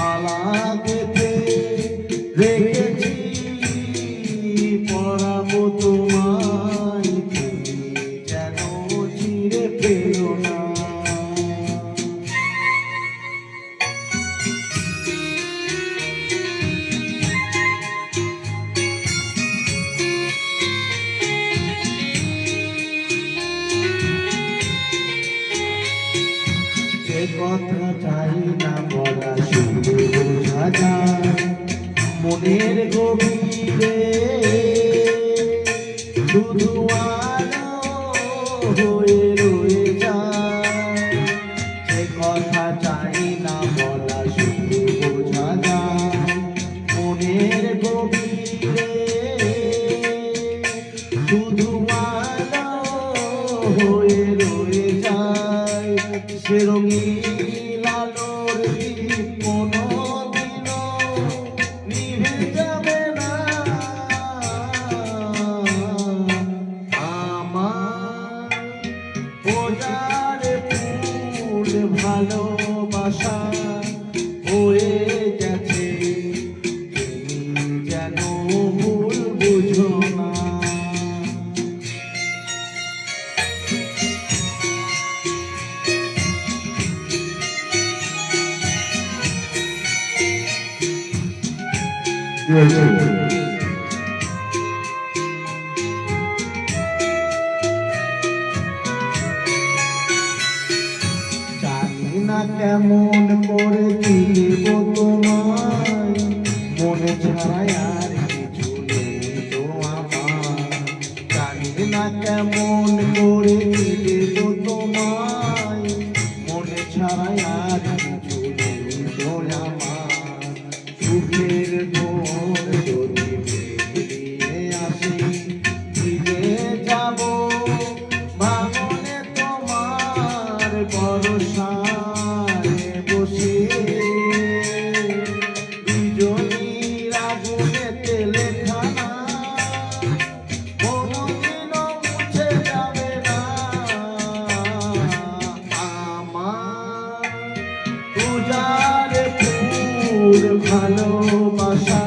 মালা গেঁথে রেখেছি পরাবো তোমায়, তুমি যেন চিরে ফেলো না। যে কথা চাই না বলা শুধু বোঝা যায় মনের গভীরে, শুধু আলো হয়ে রয়ে যায়। যে কথা চাই না বলা শুধু বোঝা যায় মনের গভীরে, শুধু আলো হয়ে রয়ে যায়। সে রঙিন আলোর দীপ কোনোদিনও নিভে যাবে না। আমার পূজার ফুল ভালোবাসা হয়ে গেছে, তুমি যেন ভুল বুঝো না। জানি না কেমন করে চিনব তোমায়, মনে ছাড়াই আর কিছু নেই তো আমার। জানি না কেমন করে চিনব তোমায়, মনে ছাড়াই আর কিছু নেই তো আমার। সুখের ঘোর যদি বেরিয়ে আসি, ফিরে যাব ভাঙনে তোমার বরসায় বসে। বিজলির আগুনেতে লেখানা কোনোদিনও মুছে যাবে না। আমার পূজার ফুল ভালোবাসা